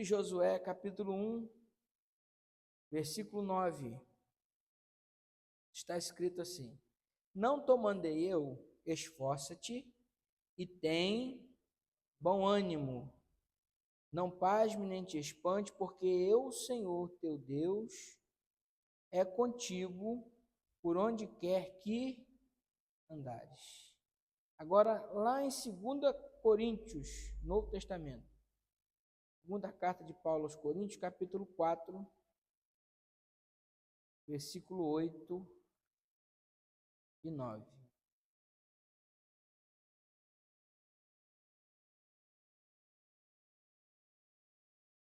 de Josué, capítulo 1, versículo 9, está escrito assim: Não te mandei eu, esforça-te e tem bom ânimo, não pasme nem te espante, porque eu, Senhor teu Deus, é contigo por onde quer que andares. Agora, lá em 2 Coríntios, Novo Testamento, segunda carta de Paulo aos Coríntios, capítulo 4, versículo 8 e 9.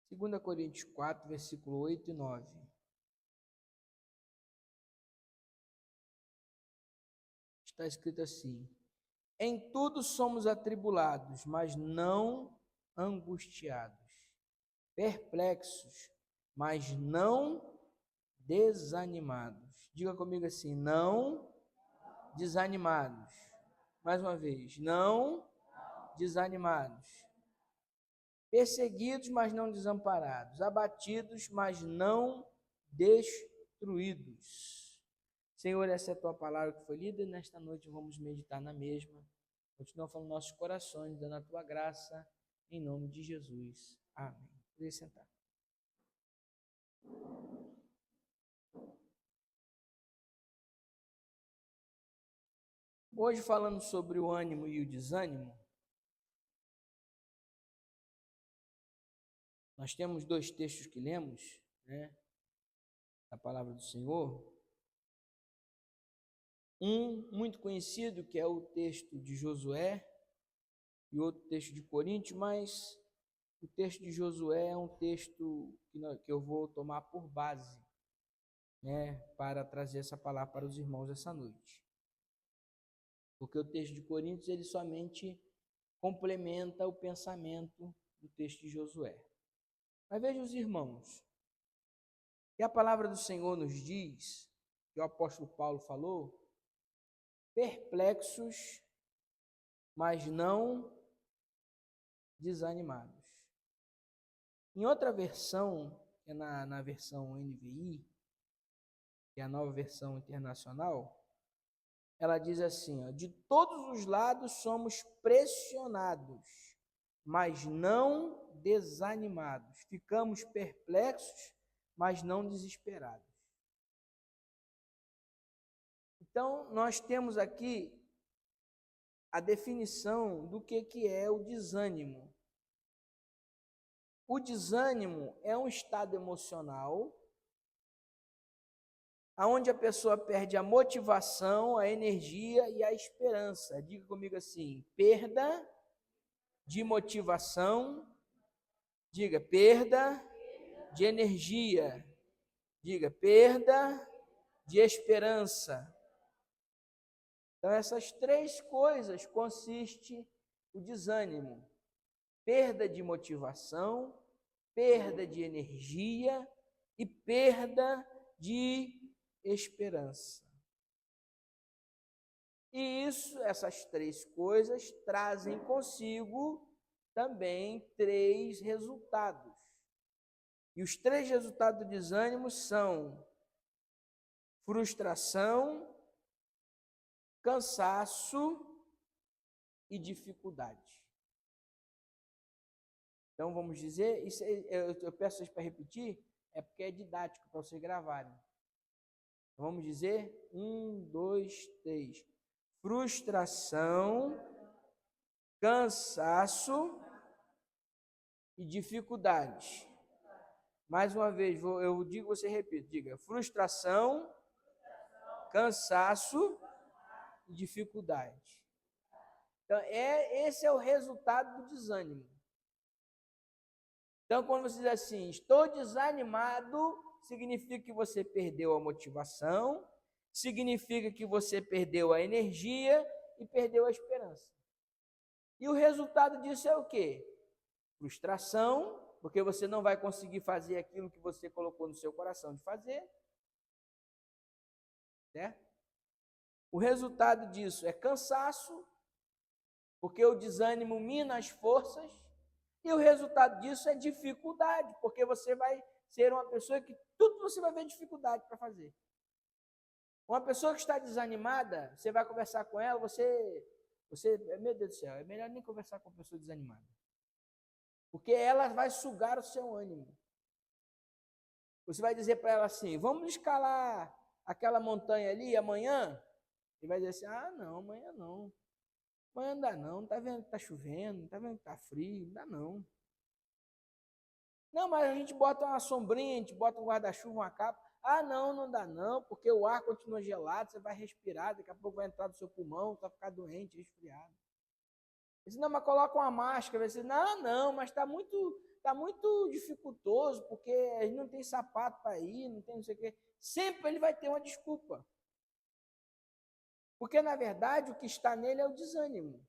Segunda Coríntios 4, versículo 8 e 9. Está escrito assim: Em tudo somos atribulados, mas não angustiados, perplexos, mas não desanimados. Diga comigo assim: não desanimados. Mais uma vez: não desanimados. Perseguidos, mas não desamparados. Abatidos, mas não destruídos. Senhor, essa é a tua palavra que foi lida e nesta noite vamos meditar na mesma. Continua falando nossos corações, dando a tua graça, em nome de Jesus. Amém. Pode sentar. Hoje, falando sobre o ânimo e o desânimo, nós temos dois textos que lemos, né, da palavra do Senhor. Um muito conhecido, que é o texto de Josué, e outro texto de Coríntios, mas o texto de Josué é um texto que eu vou tomar por base, né, para trazer essa palavra para os irmãos essa noite. Porque o texto de Coríntios, ele somente complementa o pensamento do texto de Josué. Mas veja os irmãos, que a palavra do Senhor nos diz, que o apóstolo Paulo falou, perplexos, mas não desanimados. Em outra versão, que é na versão NVI, que é a nova versão internacional, ela diz assim, ó, de todos os lados somos pressionados, mas não desanimados. Ficamos perplexos, mas não desesperados. Então, nós temos aqui a definição do que é o desânimo. O desânimo é um estado emocional onde a pessoa perde a motivação, a energia e a esperança. Diga comigo assim: perda de motivação, diga perda de energia, diga perda de esperança. Então, essas três coisas consiste o desânimo: perda de motivação, perda de energia e perda de esperança. E essas três coisas trazem consigo também três resultados. E os três resultados do desânimo são frustração, cansaço e dificuldade. Então vamos dizer, isso eu peço vocês para repetir, é porque é didático para vocês gravarem. Então, vamos dizer, 1, 2, 3. Frustração, cansaço e dificuldade. Mais uma vez, eu digo, você repita, diga, frustração, cansaço e dificuldade. Então, esse é o resultado do desânimo. Então, quando você diz assim, estou desanimado, significa que você perdeu a motivação, significa que você perdeu a energia e perdeu a esperança. E o resultado disso é o quê? Frustração, porque você não vai conseguir fazer aquilo que você colocou no seu coração de fazer. Certo? O resultado disso é cansaço, porque o desânimo mina as forças. E o resultado disso é dificuldade, porque você vai ser uma pessoa que tudo você vai ver dificuldade para fazer. Uma pessoa que está desanimada, você vai conversar com ela, meu Deus do céu, é melhor nem conversar com uma pessoa desanimada. Porque ela vai sugar o seu ânimo. Você vai dizer para ela assim, vamos escalar aquela montanha ali amanhã? E vai dizer assim, ah, não, amanhã não. Amanhã não dá não, tá vendo que tá chovendo, tá vendo que tá frio, não dá não. Não, mas a gente bota uma sombrinha, a gente bota um guarda-chuva, uma capa. Ah, não, não dá não, porque o ar continua gelado, você vai respirar, daqui a pouco vai entrar no seu pulmão, você vai ficar doente, resfriado. Eu disse, não, mas coloca uma máscara. Você disse, não, não, mas está muito dificultoso, porque a gente não tem sapato para ir, não tem não sei o quê. Sempre ele vai ter uma desculpa. Porque, na verdade, o que está nele é o desânimo.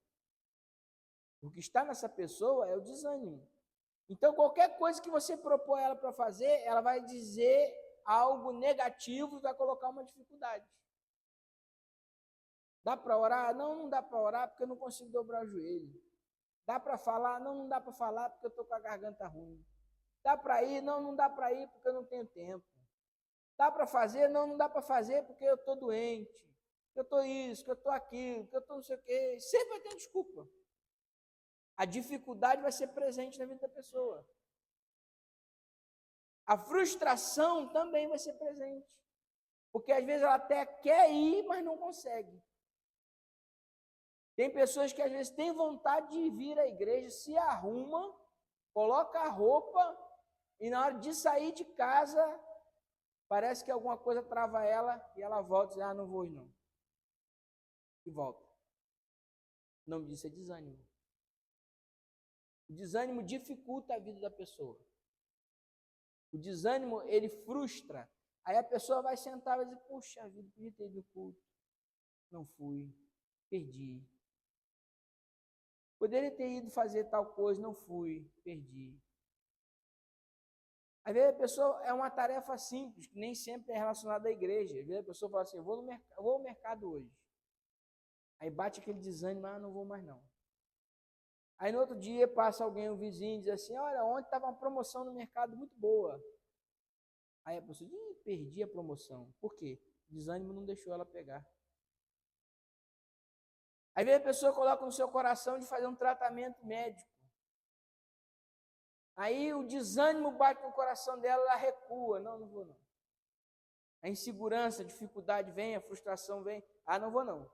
O que está nessa pessoa é o desânimo. Então, qualquer coisa que você propor ela para fazer, ela vai dizer algo negativo e vai colocar uma dificuldade. Dá para orar? Não, não dá para orar porque eu não consigo dobrar o joelho. Dá para falar? Não, não dá para falar porque eu estou com a garganta ruim. Dá para ir? Não, não dá para ir porque eu não tenho tempo. Dá para fazer? Não, não dá para fazer porque eu estou doente. Que eu estou isso, que eu estou aquilo, que eu estou não sei o quê. Sempre vai ter desculpa. A dificuldade vai ser presente na vida da pessoa. A frustração também vai ser presente. Porque às vezes ela até quer ir, mas não consegue. Tem pessoas que às vezes têm vontade de vir à igreja, se arruma, coloca a roupa e na hora de sair de casa, parece que alguma coisa trava ela e ela volta e diz, ah, não vou ir não. E volta. O nome disso é desânimo. O desânimo dificulta a vida da pessoa. O desânimo, ele frustra. Aí a pessoa vai sentar e vai dizer, puxa vida, podia ter ido no culto. Não fui, perdi. Poderia ter ido fazer tal coisa, não fui, perdi. Às vezes a pessoa é uma tarefa simples, que nem sempre é relacionada à igreja. Às vezes a pessoa fala assim, eu vou ao mercado hoje. Aí bate aquele desânimo, ah, não vou mais não. Aí no outro dia passa alguém, um vizinho, diz assim, olha, ontem estava uma promoção no mercado muito boa. Aí a pessoa diz, perdi a promoção. Por quê? O desânimo não deixou ela pegar. Às vezes a pessoa coloca no seu coração de fazer um tratamento médico. Aí o desânimo bate no coração dela, ela recua. Não, não vou não. A insegurança, a dificuldade vem, a frustração vem. Ah, não vou não.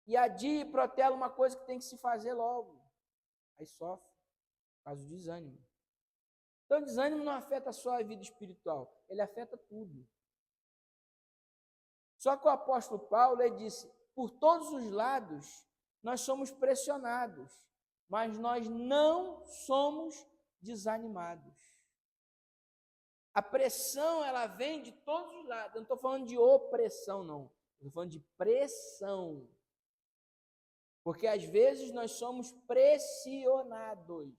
E adia e protela uma coisa que tem que se fazer logo. Aí sofre, por causa do desânimo. Então o desânimo não afeta só a vida espiritual, ele afeta tudo. Só que o apóstolo Paulo, ele disse, por todos os lados, nós somos pressionados, mas nós não somos desanimados. A pressão, ela vem de todos os lados. Eu não estou falando de opressão, não. Estou falando de pressão. Porque às vezes nós somos pressionados.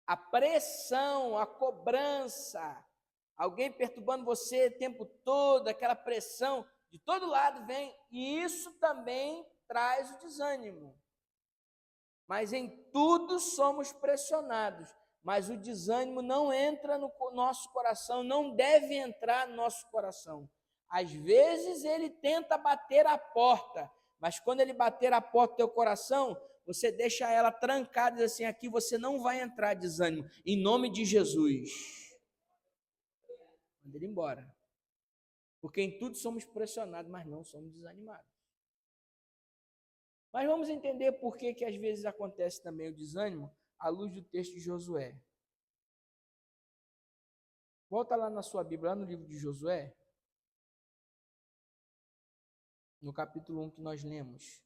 A pressão, a cobrança, alguém perturbando você o tempo todo, aquela pressão, de todo lado vem, e isso também traz o desânimo. Mas em tudo somos pressionados, mas o desânimo não entra no nosso coração, não deve entrar no nosso coração. Às vezes ele tenta bater a porta, mas quando ele bater a porta do teu coração, você deixa ela trancada e diz assim, aqui você não vai entrar, desânimo, em nome de Jesus. Manda ele embora. Porque em tudo somos pressionados, mas não somos desanimados. Mas vamos entender por que às vezes acontece também o desânimo à luz do texto de Josué. Volta lá na sua Bíblia, lá no livro de Josué, no capítulo 1 que nós lemos.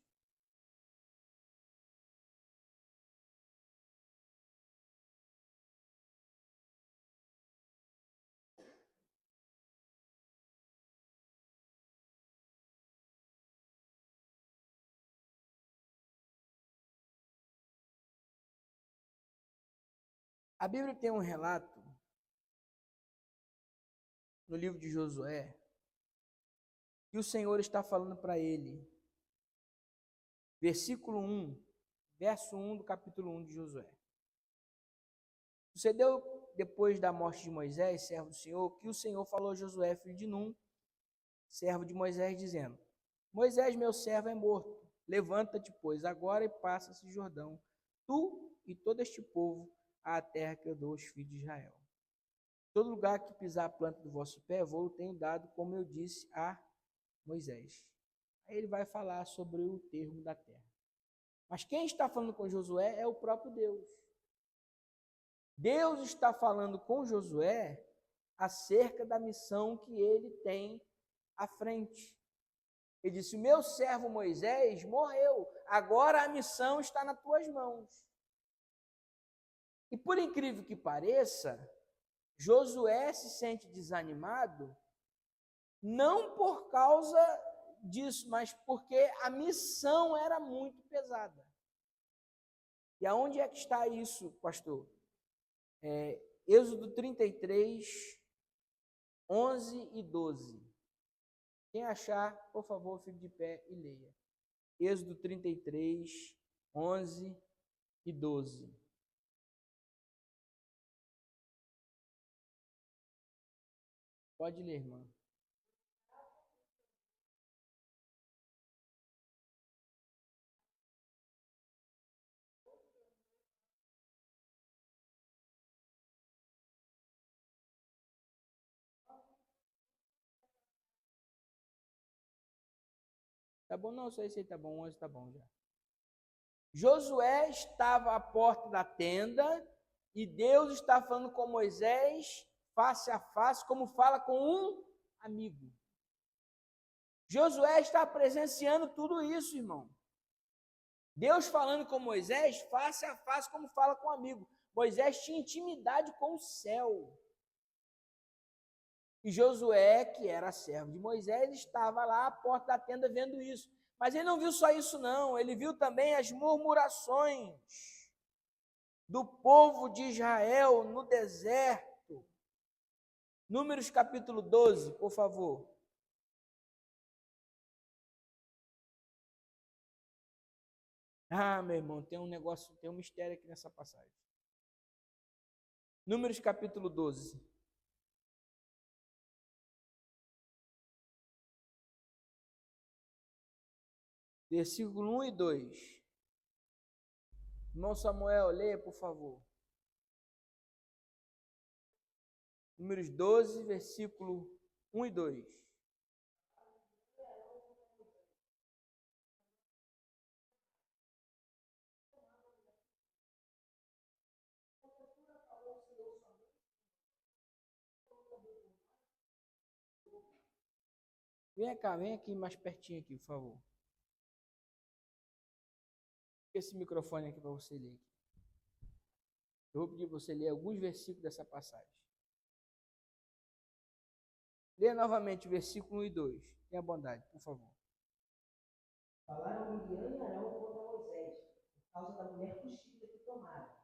A Bíblia tem um relato no livro de Josué que o Senhor está falando para ele. Versículo 1 verso 1 do capítulo 1 de Josué. Sucedeu depois da morte de Moisés, servo do Senhor, que o Senhor falou a Josué, filho de Num, servo de Moisés, dizendo: Moisés, meu servo, é morto. Levanta-te, pois, agora e passa-se Jordão, tu e todo este povo, à terra que eu dou aos filhos de Israel. Todo lugar que pisar a planta do vosso pé, vou tenho dado, como eu disse a Moisés. Aí ele vai falar sobre o termo da terra. Mas quem está falando com Josué é o próprio Deus. Deus está falando com Josué acerca da missão que ele tem à frente. Ele disse: o meu servo Moisés morreu, agora a missão está nas tuas mãos. E por incrível que pareça, Josué se sente desanimado, não por causa disso, mas porque a missão era muito pesada. E aonde é que está isso, pastor? Êxodo 33, 11 e 12. Quem achar, por favor, fique de pé e leia. Êxodo 33, 11 e 12. Pode ler, irmã. Tá bom? Não, só esse aí tá bom, 11 tá bom já. Josué estava à porta da tenda e Deus está falando com Moisés face a face, como fala com um amigo. Josué está presenciando tudo isso, irmão. Deus falando com Moisés face a face, como fala com um amigo. Moisés tinha intimidade com o céu. E Josué, que era servo de Moisés, estava lá à porta da tenda vendo isso. Mas ele não viu só isso, não. Ele viu também as murmurações do povo de Israel no deserto. Números capítulo 12, por favor. Ah, meu irmão, tem um negócio, tem um mistério aqui nessa passagem. Números capítulo 12. Versículo 1 e 2. Irmão Samuel, leia, por favor. Números 12, versículo 1 e 2. Vem cá, vem aqui mais pertinho aqui, por favor. Esse microfone aqui para você ler. Eu vou pedir para você ler alguns versículos dessa passagem. Leia novamente o versículo 1 e 2. Tenha bondade, por favor. Falaram Miriam e Arão contra Moisés, por causa da mulher cuxita que tomaram,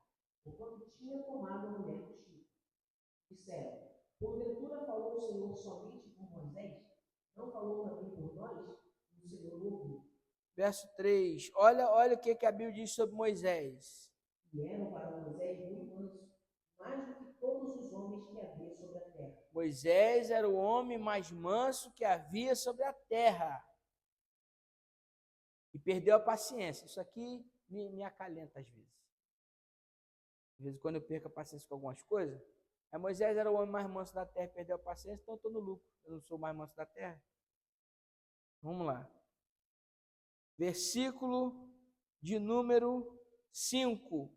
enquanto tinha tomado a mulher cuxita. Disseram: porventura falou o Senhor somente por Moisés? Não falou também por nós? O Senhor ouviu. Verso 3. Olha o que a Bíblia diz sobre Moisés. E eram para Moisés muito manso, mais do que todos os homens que havia sobre a terra. Moisés era o homem mais manso que havia sobre a terra. E perdeu a paciência. Isso aqui me acalenta às vezes. Às vezes, quando eu perco a paciência com algumas coisas, Moisés era o homem mais manso da terra, perdeu a paciência, então eu estou no lucro. Eu não sou o mais manso da terra. Vamos lá. Versículo de número 5.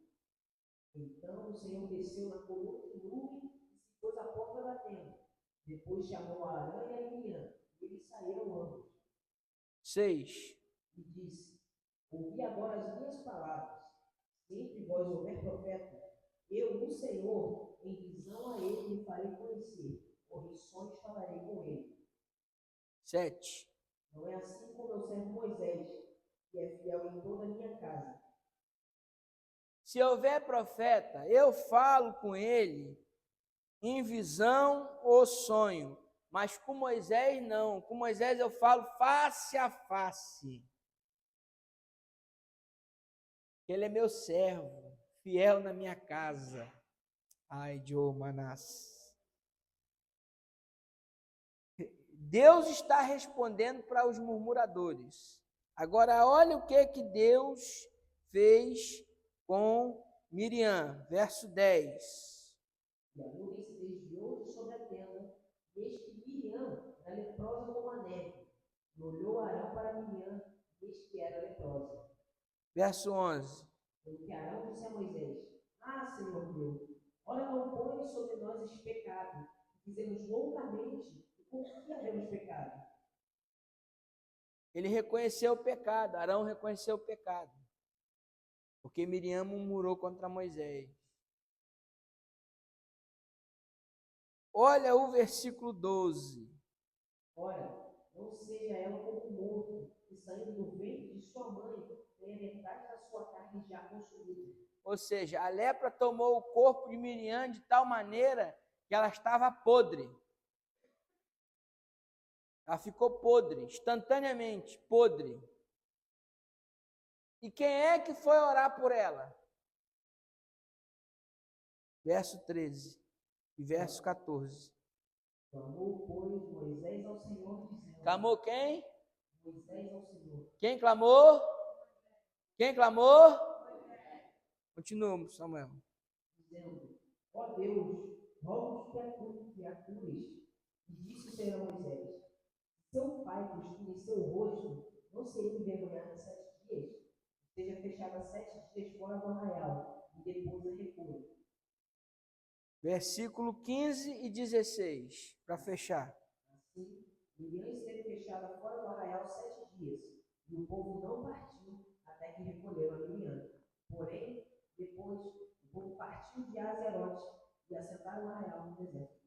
Então o Senhor desceu na coluna de nuvem e se pôs à porta da tenda. Depois chamou a Arã e a Miriam, e eles saíram ambos. 6. E disse: ouvi agora as minhas palavras. Se entre vós houver profeta, eu, o Senhor, em visão a ele me farei conhecer, ou em sonhos falarei com ele. 7. Não é assim com meu servo Moisés, que é fiel em toda a minha casa. Se houver profeta, eu falo com ele em visão ou sonho, mas com Moisés não. Com Moisés eu falo face a face. que ele é meu servo, fiel na minha casa. Ai, Joe Manás. Deus está respondendo para os murmuradores. Agora, olha o que Deus fez com Miriam, verso 10. E a nuvem se desviou de sobre a tenda, e eis que Miriam era leprosa como a neve. E olhou Arão para Miriam, e eis que era leprosa. Verso 11. Pelo que Arão disse a Moisés: Ah, Senhor meu, ora não põe sobre nós este pecado, que fizemos loucamente, e por que havemos pecado? Ele reconheceu o pecado, Arão reconheceu o pecado, porque Miriam murmurou contra Moisés. Olha o versículo 12. Ora, não seja ela como um morto, que saindo do ventre de sua mãe, tenha metade da sua carne já consumida. Ou seja, a lepra tomou o corpo de Miriam de tal maneira que ela estava podre. Ela ficou podre, instantaneamente, podre. E quem é que foi orar por ela? Verso 13 e verso 14. Clamou, pois, Moisés ao Senhor, dizendo... Clamou quem? Moisés ao Senhor. Quem clamou? Quem clamou? Continuamos, Samuel. Dizendo, ó Deus, rogo-te que a cures. E disse o Senhor a Moisés, seu pai cuspir em seu rosto, não seria envergonhado 7 dias? Seja fechada 7 dias fora do arraial, e depois a recua. Versículo 15 e 16, para fechar. Assim, Miriam esteve fechada fora do arraial 7 dias, e o povo não partiu até que recolheram a Miriam. Porém, depois, o povo partiu de Azerote e assentaram no arraial no deserto.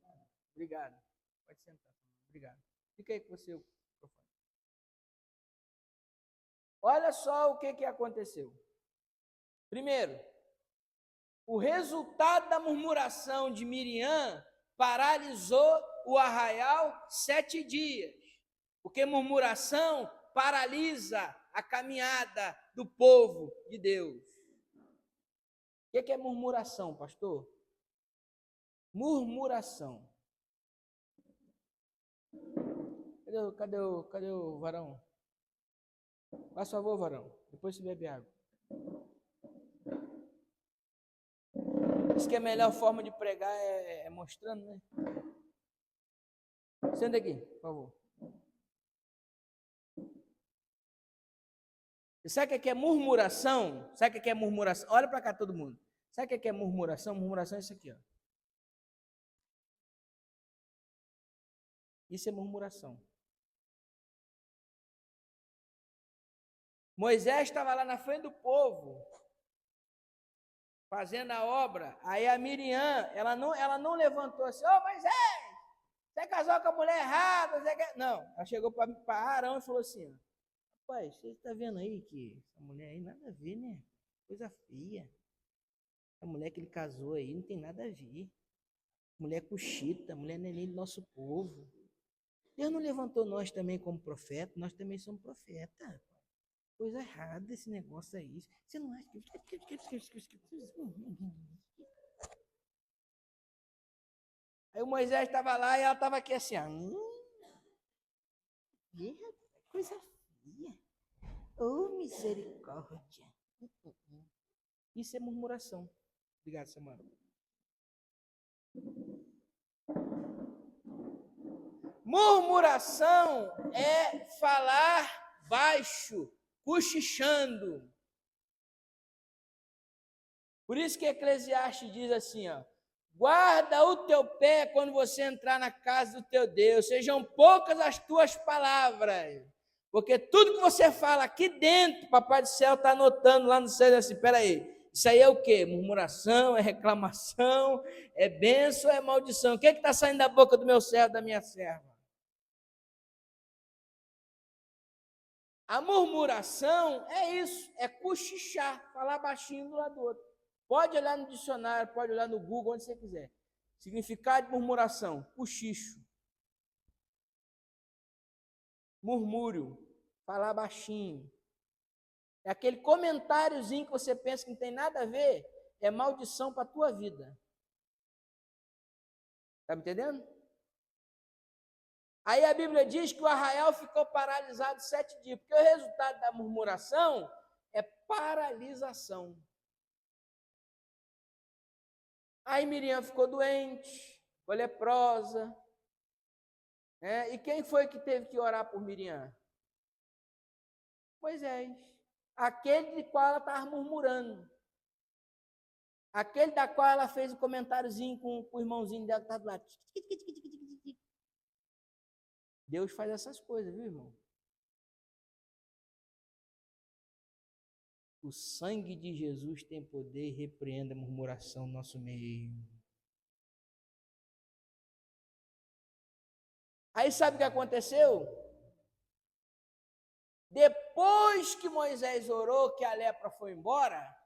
Obrigado. Pode sentar. Obrigado. Fica aí com você, microfone. Olha só o que aconteceu. Primeiro, o resultado da murmuração de Miriam paralisou o arraial 7 dias. Porque murmuração paralisa a caminhada do povo de Deus. O que é murmuração, pastor? Murmuração. Cadê o varão? Faz favor, varão. Depois você bebe água. Diz que a melhor forma de pregar é mostrando, né? Senta aqui, por favor. Sabe o que é murmuração? Sabe o que é murmuração? Olha para cá todo mundo. Sabe o que é murmuração? Murmuração é isso aqui, ó. Isso é murmuração. Moisés estava lá na frente do povo, fazendo a obra. Aí a Miriam, ela não levantou assim, ô Moisés, você casou com a mulher errada, você quer... Não, ela chegou para Arão e falou assim, rapaz, você está vendo aí que essa mulher aí nada a ver, né? Coisa feia. A mulher que ele casou aí não tem nada a ver. Mulher cuxita, mulher neném do nosso povo. Deus não levantou nós também como profeta, nós também somos profeta. Coisa errada esse negócio aí. Você não acha que... Aí o Moisés estava lá e ela estava aqui assim, coisa feia. Oh, misericórdia. Isso é murmuração. Obrigado, Samuel. Murmuração é falar baixo, cochichando. Por isso que Eclesiastes diz assim, ó, guarda o teu pé quando você entrar na casa do teu Deus, sejam poucas as tuas palavras, porque tudo que você fala aqui dentro, Papai do Céu está anotando lá no céu, assim, peraí, isso aí é o quê? Murmuração, é reclamação, é bênção, é maldição. O que está saindo da boca do meu servo, da minha serva? A murmuração é isso, é cochichar, falar baixinho do lado do outro. Pode olhar no dicionário, pode olhar no Google, onde você quiser. Significado de murmuração, cochicho. Murmúrio, falar baixinho. É aquele comentáriozinho que você pensa que não tem nada a ver, é maldição para a tua vida. Está me entendendo? Aí a Bíblia diz que o arraial ficou paralisado 7 dias, porque o resultado da murmuração é paralisação. Aí Miriam ficou doente, ficou leprosa. E quem foi que teve que orar por Miriam? Moisés. Aquele de qual ela estava murmurando. Aquele da qual ela fez o comentáriozinho com o irmãozinho dela que estava do lado. Deus faz essas coisas, viu, irmão? O sangue de Jesus tem poder e repreende a murmuração no nosso meio. Aí sabe o que aconteceu? Depois que Moisés orou, que a lepra foi embora,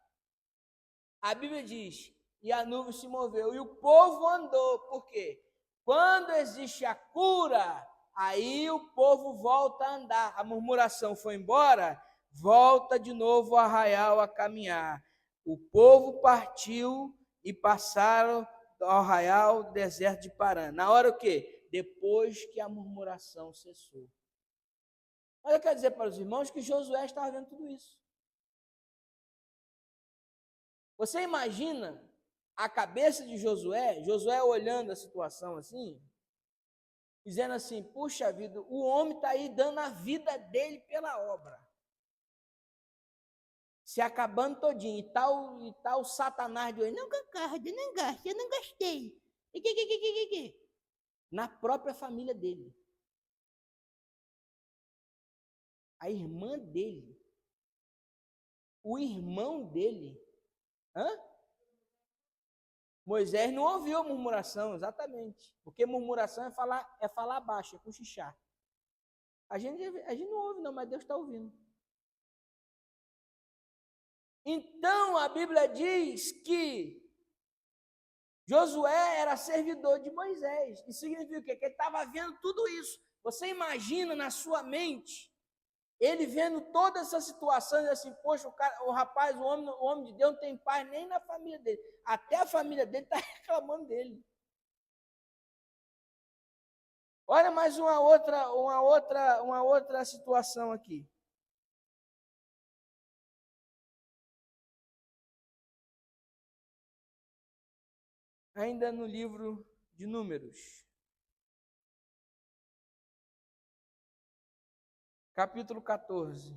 a Bíblia diz, e a nuvem se moveu, e o povo andou. Por quê? Quando existe a cura, aí o povo volta a andar. A murmuração foi embora, volta de novo o arraial a caminhar. O povo partiu e passaram do arraial do deserto de Parã. Na hora o quê? Depois que a murmuração cessou. Mas eu quero dizer para os irmãos que Josué estava vendo tudo isso. Você imagina a cabeça de Josué olhando a situação assim, dizendo assim, puxa vida, o homem está aí dando a vida dele pela obra. Se acabando todinho, e tal Satanás de hoje, não concordo, não gosto, eu não gostei. Na própria família dele. A irmã dele, o irmão dele, Moisés não ouviu a murmuração, exatamente, porque murmuração é falar baixo, é cochichar. A gente não ouve não, mas Deus está ouvindo. Então a Bíblia diz que Josué era servidor de Moisés. Isso significa o quê? Que ele estava vendo tudo isso. Você imagina na sua mente ele vendo toda essa situação e assim, poxa, o homem de Deus não tem paz nem na família dele. Até a família dele está reclamando dele. Olha mais uma outra situação aqui. Ainda no livro de Números. Capítulo 14.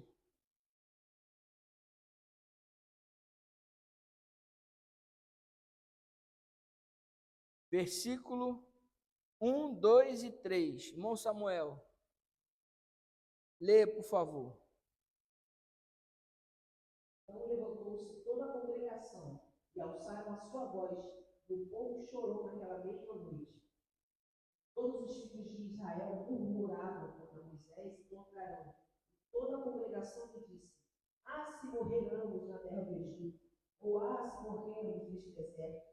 Versículo 1, 2 e 3. Irmão Samuel, leia, por favor. Então levantou-se toda a congregação e alçaram a sua voz, e o povo chorou naquela mesma noite. Todos os filhos de Israel murmuravam contra Moisés e contra Arão. Toda a congregação lhe disse: se morrermos na terra do Egito, ou se morrermos neste deserto,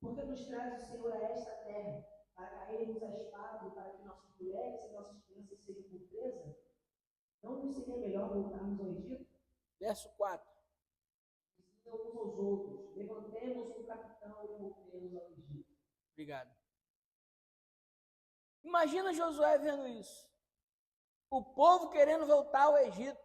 porque nos traz o Senhor a esta terra, para cairmos a espada e para que nossas mulheres e nossas crianças sejam por presa? Não nos seria melhor voltarmos ao Egito? Verso 4. Diziam uns aos outros: levantemos um capitão e voltemos ao Egito. Obrigado. Imagina Josué vendo isso. O povo querendo voltar ao Egito.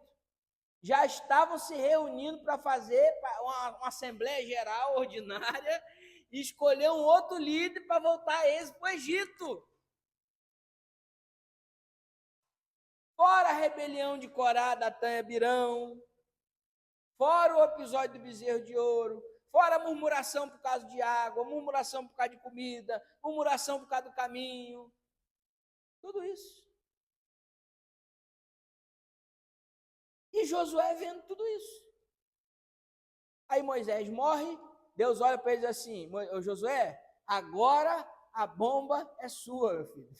Já estavam se reunindo para fazer uma assembleia geral ordinária e escolher um outro líder para voltar eles para o Egito. Fora a rebelião de Corá, Datã e Abirão, fora o episódio do bezerro de ouro, fora a murmuração por causa de água, murmuração por causa de comida, murmuração por causa do caminho. Tudo isso. E Josué vendo tudo isso. Aí Moisés morre, Deus olha para ele e diz assim: Josué, agora a bomba é sua, meu filho.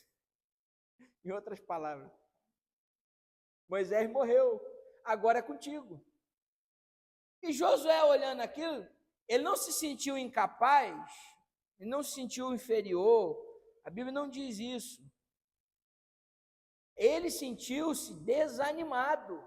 Em outras palavras, Moisés morreu, agora é contigo. E Josué olhando aquilo, ele não se sentiu incapaz, ele não se sentiu inferior, a Bíblia não diz isso. Ele sentiu-se desanimado.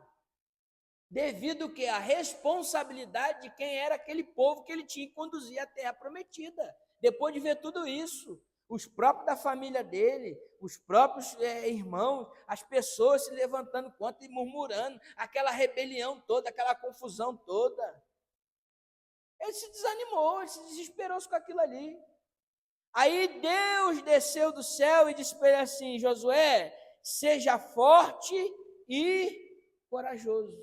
devido que a responsabilidade de quem era aquele povo que ele tinha que conduzir à terra prometida. Depois de ver tudo isso, os próprios da família dele, os próprios irmãos, as pessoas se levantando contra e murmurando, aquela rebelião toda, aquela confusão toda. Ele se desanimou, ele se desesperou com aquilo ali. Aí Deus desceu do céu e disse para ele assim: Josué, seja forte e corajoso.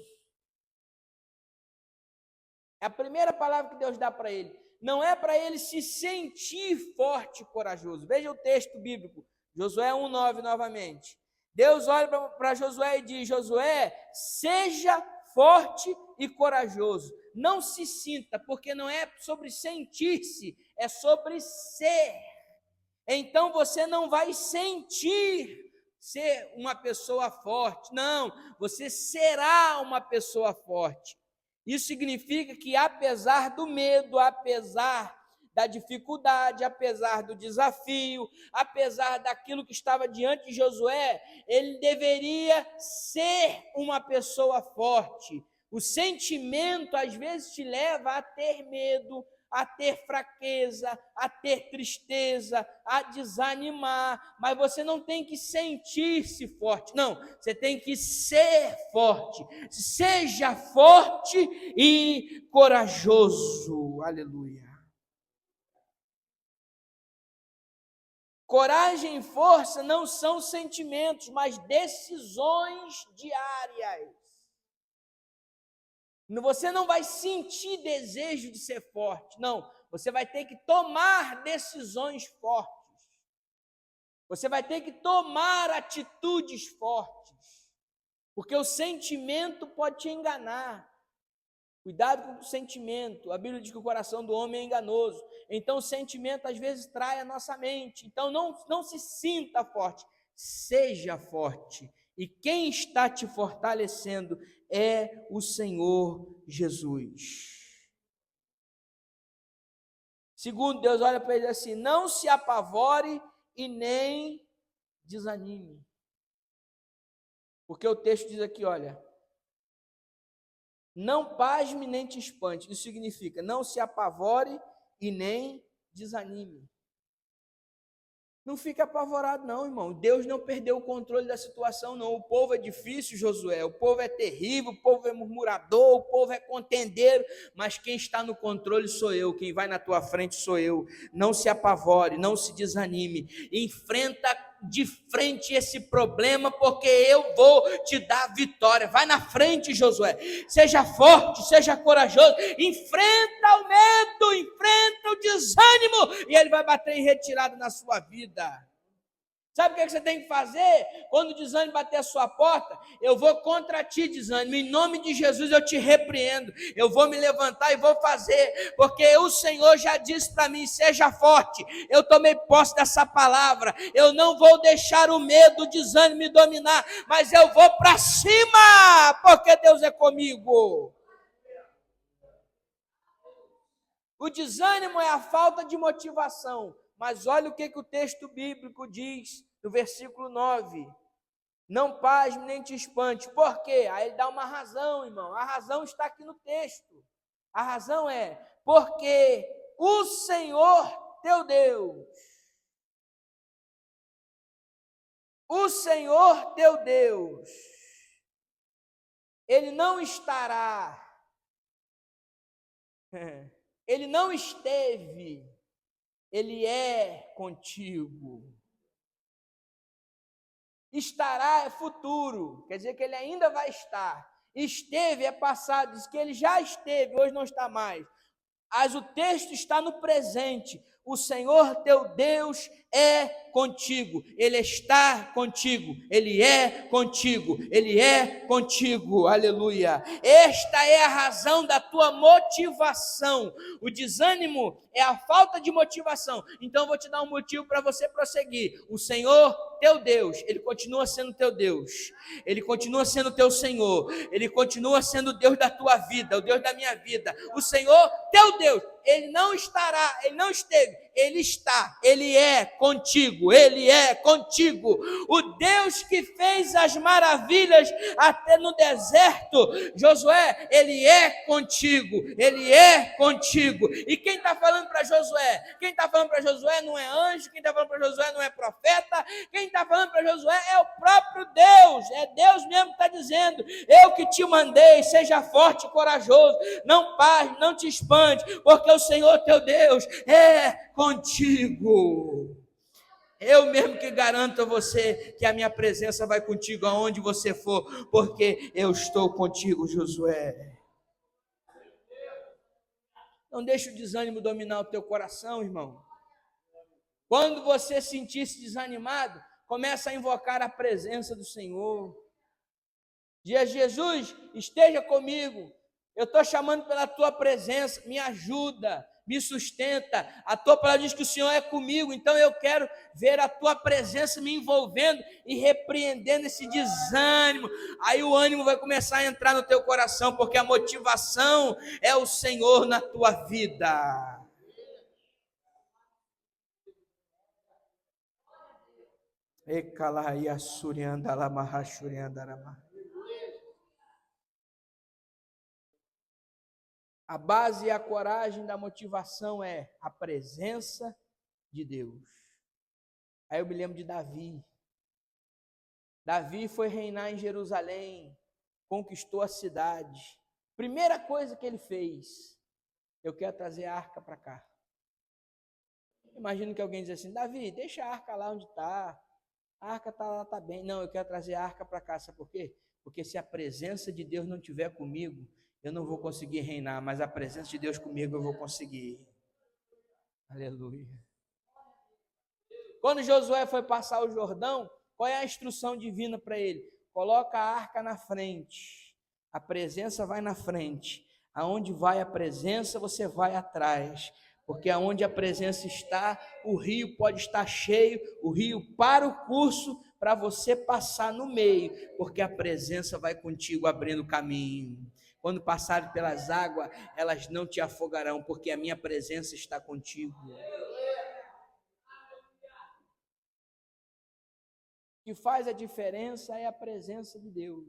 É a primeira palavra que Deus dá para ele. Não é para ele se sentir forte e corajoso. Veja o texto bíblico, Josué 1:9 novamente. Deus olha para Josué e diz: Josué, seja forte e corajoso. Não se sinta, porque não é sobre sentir-se, é sobre ser. Então você não vai sentir ser uma pessoa forte. Não, você será uma pessoa forte. Isso significa que, apesar do medo, apesar da dificuldade, apesar do desafio, apesar daquilo que estava diante de Josué, ele deveria ser uma pessoa forte. O sentimento, às vezes, te leva a ter medo, a ter fraqueza, a ter tristeza, a desanimar, mas você não tem que sentir-se forte, não, você tem que ser forte. Seja forte e corajoso, aleluia. Coragem e força não são sentimentos, mas decisões diárias. Você não vai sentir desejo de ser forte, não. Você vai ter que tomar decisões fortes. Você vai ter que tomar atitudes fortes. Porque o sentimento pode te enganar. Cuidado com o sentimento. A Bíblia diz que o coração do homem é enganoso. Então o sentimento às vezes trai a nossa mente. Então não se sinta forte. Seja forte. E quem está te fortalecendo é o Senhor Jesus. Segundo, Deus olha para ele assim: não se apavore e nem desanime. Porque o texto diz aqui, olha, não pasme nem te espante. Isso significa: não se apavore e nem desanime. Não fique apavorado não, irmão. Deus não perdeu o controle da situação, não. O povo é difícil, Josué. O povo é terrível, o povo é murmurador, o povo é contendeiro. Mas quem está no controle sou eu. Quem vai na tua frente sou eu. Não se apavore, não se desanime. Enfrenta de frente esse problema, porque eu vou te dar vitória. Vai na frente, Josué. Seja forte, seja corajoso. Enfrenta o medo, enfrenta o desânimo, e ele vai bater em retirada na sua vida. Sabe o que você tem que fazer? Quando o desânimo bater a sua porta, eu vou contra ti, desânimo. Em nome de Jesus eu te repreendo. Eu vou me levantar e vou fazer, porque o Senhor já disse para mim: seja forte. Eu tomei posse dessa palavra. Eu não vou deixar o medo, o desânimo me dominar, mas eu vou para cima, porque Deus é comigo. O desânimo é a falta de motivação. Mas olha o que o texto bíblico diz no versículo 9. Não pasme nem te espante. Por quê? Aí ele dá uma razão, irmão. A razão está aqui no texto. A razão é porque o Senhor teu Deus, o Senhor teu Deus, Ele não estará, Ele não esteve, Ele é contigo. Estará é futuro, quer dizer que Ele ainda vai estar. Esteve é passado, diz que Ele já esteve, hoje não está mais. Mas o texto está no presente. O Senhor teu Deus é contigo. Ele está contigo. Ele é contigo. Ele é contigo. Aleluia. Esta é a razão da tua motivação. O desânimo é a falta de motivação. Então eu vou te dar um motivo para você prosseguir. O Senhor teu Deus, Ele continua sendo teu Deus, Ele continua sendo teu Senhor, Ele continua sendo o Deus da tua vida, o Deus da minha vida, o Senhor, teu Deus. Ele não estará, Ele não esteve, Ele está, Ele é contigo, Ele é contigo. O Deus que fez as maravilhas até no deserto, Josué, Ele é contigo, Ele é contigo. E quem está falando para Josué? Quem está falando para Josué não é anjo, quem está falando para Josué não é profeta, quem está falando para Josué é o próprio Deus, é Deus mesmo que está dizendo: eu que te mandei, seja forte e corajoso, não pare, não te espante, porque o Senhor teu Deus é contigo. Eu mesmo que garanto a você que a minha presença vai contigo aonde você for, porque eu estou contigo, Josué. Não deixe o desânimo dominar o teu coração, irmão. Quando você sentir-se desanimado, começa a invocar a presença do Senhor. Diz: Jesus, esteja comigo. Eu estou chamando pela tua presença, me ajuda, me sustenta. A tua palavra diz que o Senhor é comigo, então eu quero ver a tua presença me envolvendo e repreendendo esse desânimo. Aí o ânimo vai começar a entrar no teu coração, porque a motivação é o Senhor na tua vida. A base e a coragem da motivação é a presença de Deus. Aí eu me lembro de Davi. Davi foi reinar em Jerusalém, conquistou a cidade. Primeira coisa que ele fez: eu quero trazer a arca para cá. Imagino que alguém diz assim: Davi, deixa a arca lá onde está. A arca está lá, está bem. Não, eu quero trazer a arca para cá. Sabe por quê? Porque se a presença de Deus não estiver comigo, eu não vou conseguir reinar, mas a presença de Deus comigo eu vou conseguir. Aleluia. Quando Josué foi passar o Jordão, qual é a instrução divina para ele? Coloca a arca na frente. A presença vai na frente. Aonde vai a presença, você vai atrás. Porque aonde a presença está, o rio pode estar cheio, o rio para o curso para você passar no meio, porque a presença vai contigo abrindo caminho. Quando passarem pelas águas, elas não te afogarão, porque a minha presença está contigo. O que faz a diferença é a presença de Deus.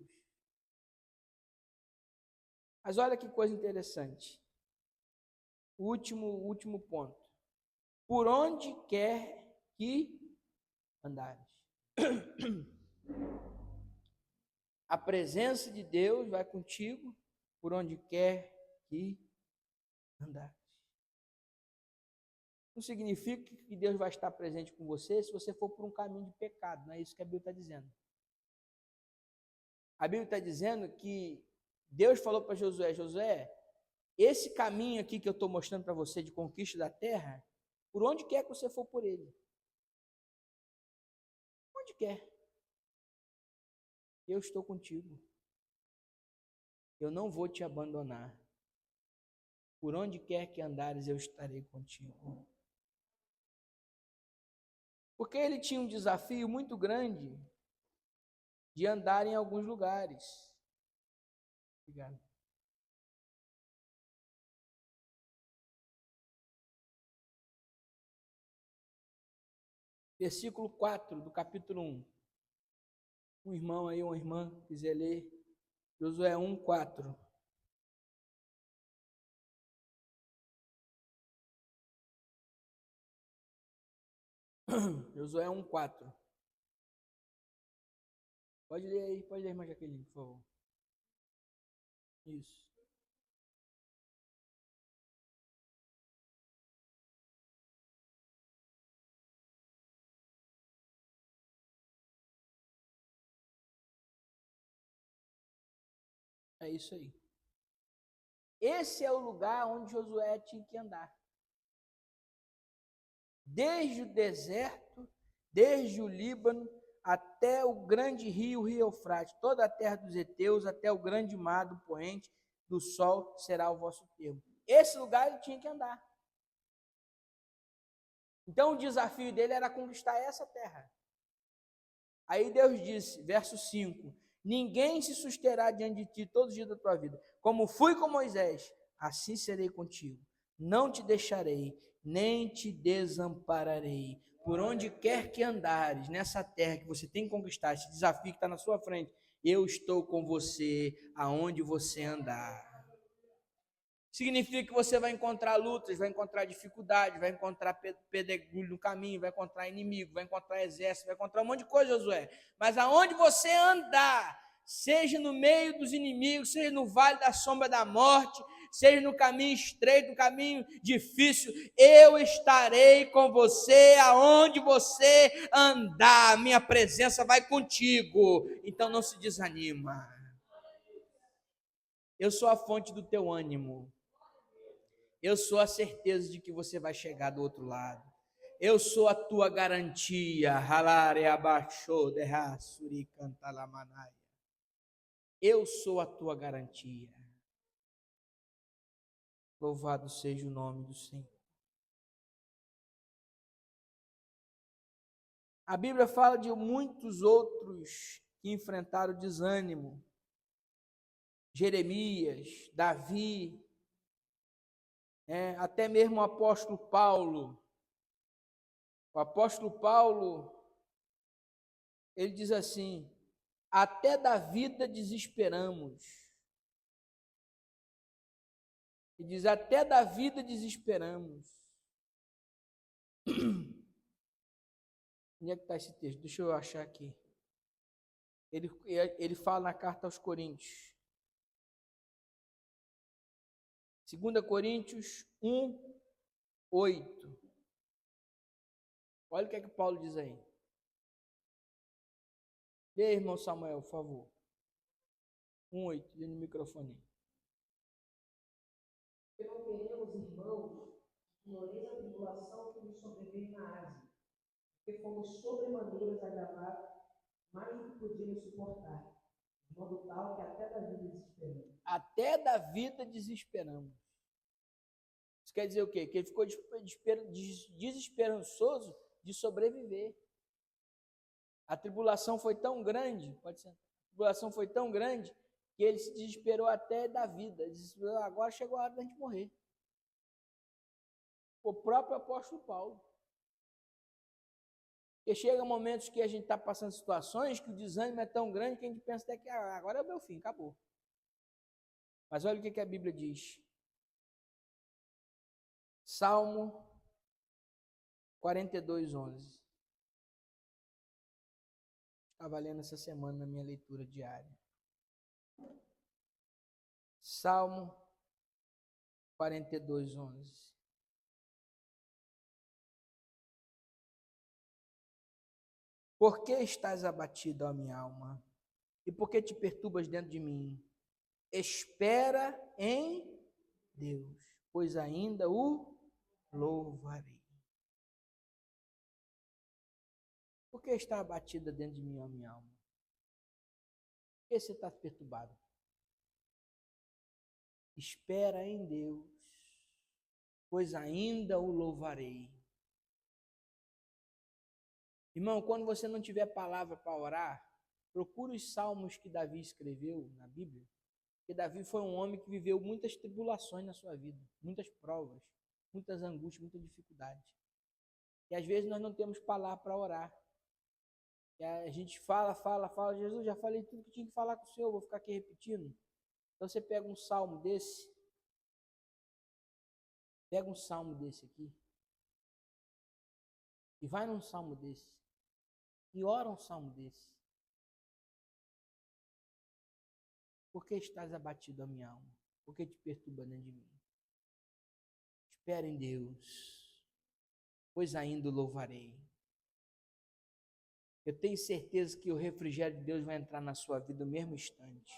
Mas olha que coisa interessante. O último ponto. Por onde quer que andares. A presença de Deus vai contigo por onde quer que andares. Não significa que Deus vai estar presente com você se você for por um caminho de pecado. Não é isso que a Bíblia está dizendo. A Bíblia está dizendo que Deus falou para Josué: Josué, esse caminho aqui que eu estou mostrando para você de conquista da terra, por onde quer que você for por ele. Onde quer. Eu estou contigo. Eu não vou te abandonar. Por onde quer que andares, eu estarei contigo. Porque ele tinha um desafio muito grande de andar em alguns lugares. Obrigado. Versículo 4 do capítulo 1. Um irmão aí, uma irmã, quiser ler. Josué 1, 4. Josué 1, 4. Pode ler aí, pode ler, irmã Jaqueline, por favor. Isso. É isso aí. Esse é o lugar onde Josué tinha que andar. Desde o deserto, desde o Líbano, até o grande rio, o rio Eufrates, toda a terra dos heteus, até o grande mar do poente do sol será o vosso termo. Esse lugar ele tinha que andar. Então o desafio dele era conquistar essa terra. Aí Deus disse, verso 5: ninguém se susterá diante de ti todos os dias da tua vida. Como fui com Moisés, assim serei contigo. Não te deixarei, nem te desampararei. Por onde quer que andares, nessa terra que você tem que conquistar, esse desafio que está na sua frente, eu estou com você aonde você andar. Significa que você vai encontrar lutas, vai encontrar dificuldades, vai encontrar pedregulho no caminho, vai encontrar inimigo, vai encontrar exército, vai encontrar um monte de coisa, Josué. Mas aonde você andar, seja no meio dos inimigos, seja no vale da sombra da morte, seja no caminho estreito, no caminho difícil, eu estarei com você aonde você andar. Minha presença vai contigo. Então não se desanima. Eu sou a fonte do teu ânimo. Eu sou a certeza de que você vai chegar do outro lado. Eu sou a tua garantia. Eu sou a tua garantia. Louvado seja o nome do Senhor. A Bíblia fala de muitos outros que enfrentaram desânimo. Jeremias, Davi, até mesmo o apóstolo Paulo. O apóstolo Paulo, ele diz assim: até da vida desesperamos. E diz, até da vida desesperamos. Onde é que está esse texto? Deixa eu achar aqui. Ele fala na carta aos Coríntios. 2 Coríntios 1, 8. Olha o que é que Paulo diz aí. Lê, irmão Samuel, por favor. 1, 8, lê no microfone. Porque não queremos, irmãos, que ignoreis a tribulação que nos sobreveio na Ásia, porque fomos sobremaneiras agravados, mais do que podíamos suportar, de modo tal que até da vida desesperamos. Até da vida desesperamos. Isso quer dizer o quê? Que ele ficou desesperançoso de sobreviver. A tribulação foi tão grande, pode ser, a tribulação foi tão grande que ele se desesperou até da vida. Ele disse, agora chegou a hora da gente morrer. O próprio apóstolo Paulo. Porque chega momentos que a gente está passando situações que o desânimo é tão grande que a gente pensa até que agora é o meu fim, acabou. Mas olha o que a Bíblia diz. Salmo 42, 11. Estava lendo essa semana na minha leitura diária. Salmo 42, 11. Por que estás abatido, ó minha alma? E por que te perturbas dentro de mim? Espera em Deus, pois ainda o louvarei. Por que está abatida dentro de mim, ó minha alma? Por que você está perturbado? Espera em Deus, pois ainda o louvarei. Irmão, quando você não tiver palavra para orar, procure os salmos que Davi escreveu na Bíblia, porque Davi foi um homem que viveu muitas tribulações na sua vida, muitas provas, muitas angústias, muitas dificuldades. E às vezes nós não temos palavra para orar. E a gente fala, Jesus, já falei tudo que tinha que falar com o Senhor, vou ficar aqui repetindo. Então você pega um salmo desse aqui, e vai num salmo desse, e ora um salmo desse. Por que estás abatido, a minha alma? Por que te perturba dentro de mim? Espera em Deus, pois ainda o louvarei. Eu tenho certeza que o refrigério de Deus vai entrar na sua vida no mesmo instante.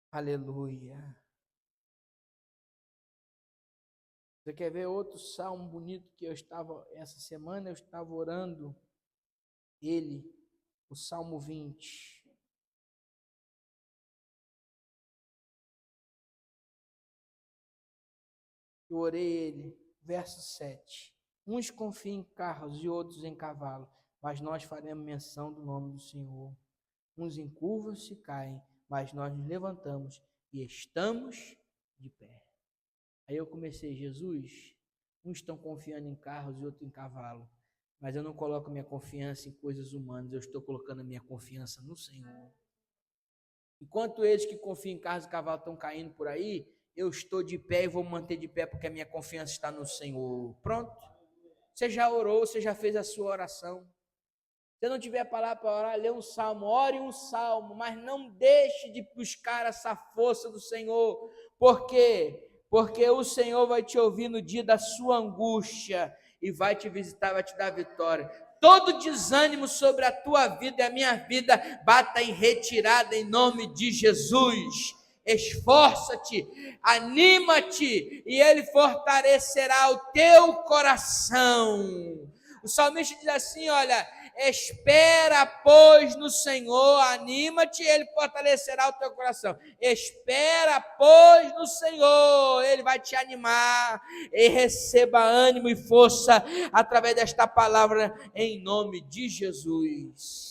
Aleluia. Você quer ver outro salmo bonito que essa semana eu estava orando ele, o Salmo 20. Eu orei ele, verso 7. Uns confiam em carros e outros em cavalo, mas nós faremos menção do nome do Senhor. Uns encurvam-se e caem, mas nós nos levantamos e estamos de pé. Aí eu comecei, Jesus, uns estão confiando em carros e outros em cavalo, mas eu não coloco minha confiança em coisas humanas, eu estou colocando a minha confiança no Senhor. Enquanto eles que confiam em carros e cavalos estão caindo por aí, eu estou de pé e vou manter de pé porque a minha confiança está no Senhor. Pronto. Você já orou, você já fez a sua oração. Se não tiver palavra para orar, lê um salmo, ore um salmo, mas não deixe de buscar essa força do Senhor. Por quê? Porque o Senhor vai te ouvir no dia da sua angústia e vai te visitar, vai te dar vitória. Todo desânimo sobre a tua vida e a minha vida bata em retirada em nome de Jesus. Esforça-te, anima-te e Ele fortalecerá o teu coração. O salmista diz assim, olha, espera, pois, no Senhor, anima-te, Ele fortalecerá o teu coração. Espera, pois, no Senhor, Ele vai te animar, e receba ânimo e força através desta palavra, em nome de Jesus.